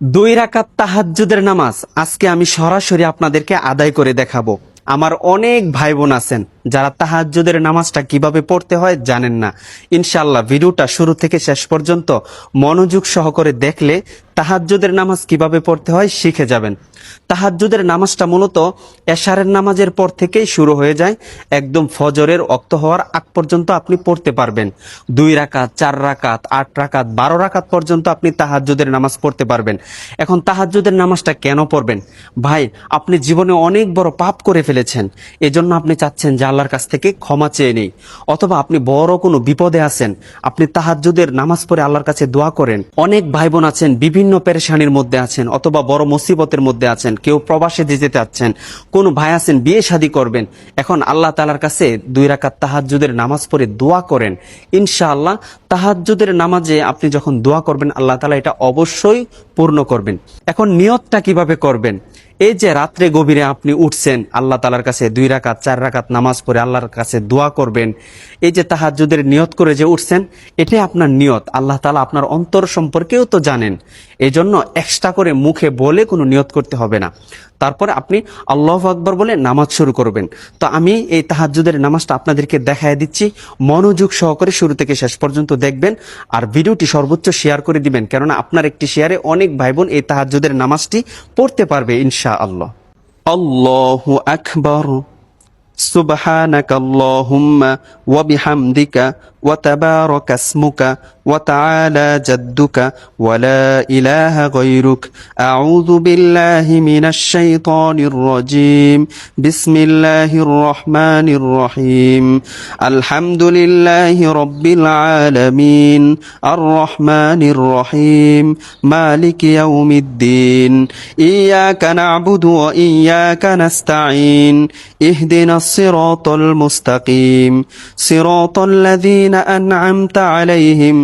2 রাকাত তাহাজ্জুদের নামাজ আজকে আমি সরাসরি আপনাদেরকে আদায় করে দেখাবো। আমার অনেক ভাই বোন আছেন যারা তাহাজ্জুদের নামাজটা কিভাবে পড়তে হয় জানেন না। ইনশাআল্লাহ ভিডিওটা শুরু থেকে শেষ পর্যন্ত মনোযোগ সহকারে দেখলে তাহাজ্জুদের নামাজ কিভাবে পড়তে হয় শিখে যাবেন। তাহাজ্জুদের নামাজটা মূলত এশারের নামাজের পর থেকেই শুরু হয়ে যায়, একদম ফজরের ওয়াক্ত হওয়ার আগ পর্যন্ত আপনি পড়তে পারবেন। 2 রাকাত, 4 রাকাত, 8 রাকাত, 12 রাকাত পর্যন্ত আপনি তাহাজ্জুদের নামাজ পড়তে পারবেন। এখন তাহাজ্জুদের নামাজটা কেন পড়বেন? ভাই, আপনি জীবনে অনেক বড় পাপ করে ফেলেছেন, এজন্য আপনি চাচ্ছেন যে আল্লাহর কাছ থেকে ক্ষমা চেয়ে নেই। অথবা আপনি বড় কোনো বিপদে আছেন, আপনি তাহাজ্জুদের নামাজ পড়ে আল্লাহর কাছে দোয়া করেন। অনেক ভাই বোন আছেন বিভিন্ন পেরেশানির মধ্যে আছেন, অথবা বড় মুসিবতের মধ্যে আছেন, কেউ প্রবাসে যেতে চাচ্ছেন, কোন ভাই আছেন বিয়ে শাদী করবেন। এখন আল্লাহ তাআলার কাছে 2 রাকাত তাহাজ্জুদের নামাজ পড়ে দোয়া করেন। ইনশাআল্লাহ তাহাজ্জুদের নামাজে আপনি যখন দোয়া করবেন আল্লাহ তাআলা এটা অবশ্যই পূর্ণ করবেন। এখন নিয়তটা কিভাবে করবেন? এই যে রাত্রে গভীরে আপনি উঠছেন, আল্লাহ তাআলার কাছে 2 রাকাত 4 রাকাত নামাজ পড়ে আল্লাহর কাছে দোয়া করবেন। এই যে তাহাজ্জুদের নিয়ত করে যে উঠছেন, এটাই আপনার নিয়ত। আল্লাহ তাআলা আপনার অন্তর সম্পর্কেও তো জানেন, এই জন্য এক্সট্রা করে মুখে বলে কোনো নিয়ত করতে হবে না। তারপরে আপনি আল্লাহু আকবার বলে নামাজ শুরু করবেন। তো আমি এই তাহাজ্জুদের নামাজটা আপনাদেরকে দেখায় দিচ্ছি, মনোযোগ সহকারে শুরু থেকে শেষ পর্যন্ত দেখবেন। আর ভিডিওটি সর্বোচ্চ শেয়ার করে দিবেন, কেননা আপনার একটি শেয়ারে অনেক ভাই বোন এই তাহাজ্জুদের নামাজটি পড়তে পারবে ইনশাআল্লাহ। আল্লাহু আকবার। سبحانك اللهم وبحمدك وتبارك اسمك وتعالى جدك ولا إله غيرك أعوذ بالله من الشيطان الرجيم بسم الله الرحمن الرحيم الحمد لله رب العالمين الرحمن الرحيم مالك يوم الدين إياك نعبد وإياك نستعين اهدنا الصراط المستقيم صراط الذين أنعمت عليهم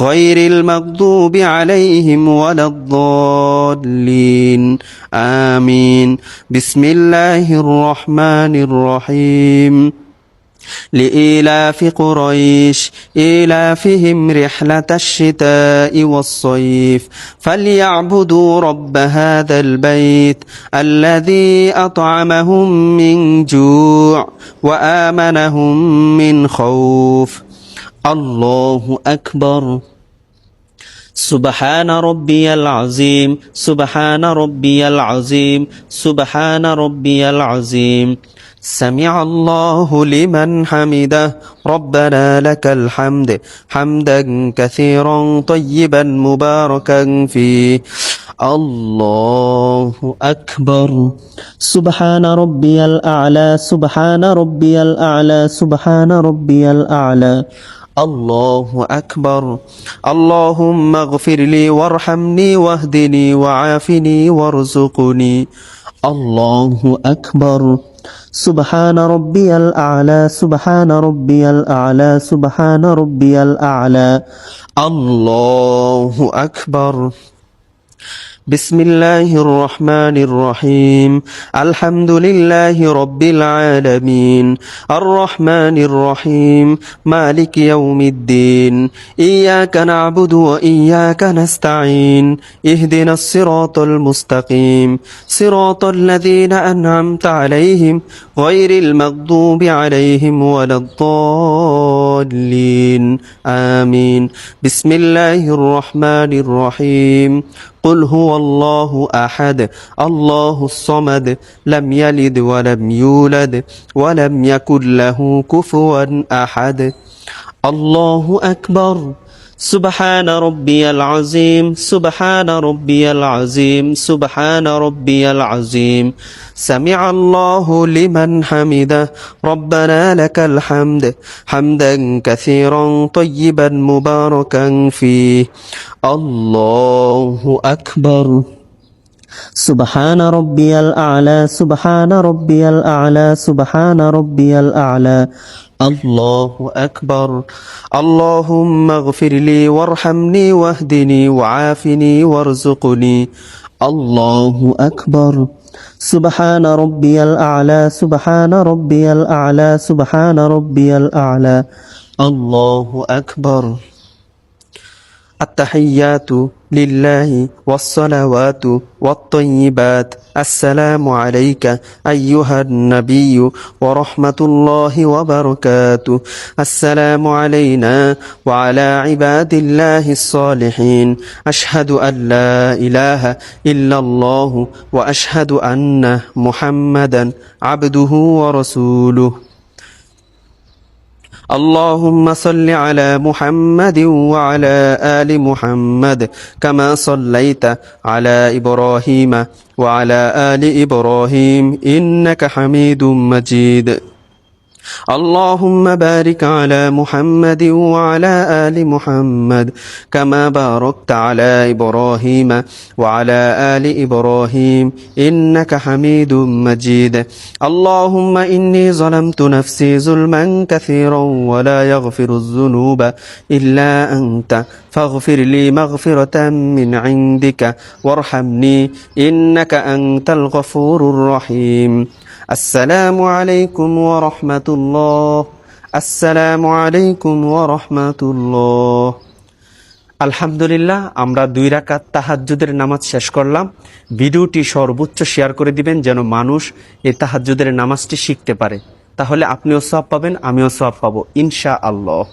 غير المغضوب عليهم ولا الضالين آمين بسم الله الرحمن الرحيم لإيلاف قريش إيلافهم رحلة الشتاء والصيف فليعبدوا رب هذا البيت الذي أطعمهم من جوع وآمنهم من خوف الله أكبر سبحان ربي العظيم سبحان ربي العظيم سبحان ربي العظيم سمع الله لمن حمده ربنا لك الحمد حمدا كثيرا طيبا مباركا فيه الله أكبر سبحان ربي الأعلى سبحان ربي الأعلى سبحان ربي الأعلى الله أكبر اللهم اغفر لي وارحمني واهدني وعافني وارزقني الله أكبر سبحان ربي الأعلى سبحان ربي الأعلى سبحان ربي الأعلى الله أكبر بسم الله الرحمن الرحيم الحمد لله رب العالمين الرحمن الرحيم مالك يوم الدين إياك نعبد وإياك نستعين اهدنا الصراط المستقيم صراط الذين أنعمت عليهم غير المغضوب عليهم ولا الضالين آمين بسم الله الرحمن الرحيم قل هو الله أحد الله الصمد لم يلد ولم يولد ولم يكن له كفوا أحد الله أكبر سبحان ربي العظيم سبحان ربي العظيم سبحان ربي العظيم سمع الله لمن حمده ربنا لك الحمد حمدا كثيرا طيبا مباركا فيه الله أكبر سبحان ربي الأعلى سبحان ربي الأعلى سبحان ربي الأعلى الله أكبر اللهم اغفر لي وارحمني واهدني وعافني وارزقني الله أكبر سبحان ربي الأعلى سبحان ربي الأعلى سبحان ربي الأعلى الله أكبر التحيات لله والصلوات والطيبات السلام عليك أيها النبي ورحمة الله وبركاته السلام علينا وعلى عباد الله الصالحين أشهد أن لا إله إلا الله وأشهد أن محمدا عبده ورسوله اللهم صل على محمد وعلى آل محمد كما صليت على إبراهيم وعلى آل إبراهيم إنك حميد مجيد اللهم بارك على محمد وعلى آل محمد كما باركت على إبراهيم وعلى آل إبراهيم إنك حميد مجيد اللهم إني ظلمت نفسي ظلما كثيرا ولا يغفر الذنوب إلا أنت فاغفر لي مغفرة من عندك وارحمني إنك أنت الغفور الرحيم আসসালামু আলাইকুম ওয়া রাহমাতুল্লাহ আসসালামু আলাইকুম ওয়া রাহমাতুল্লাহ আলহামদুলিল্লাহ আমরা 2 রাকাত তাহাজ্জুদের নামাজ শেষ করলাম। ভিডিওটি সর্বোচ্চ শেয়ার করে দিবেন যেন মানুষ এই তাহাজ্জুদের নামাজটি শিখতে পারে, তাহলে আপনিও সওয়াব পাবেন, আমিও সওয়াব পাবো ইনশাআল্লাহ।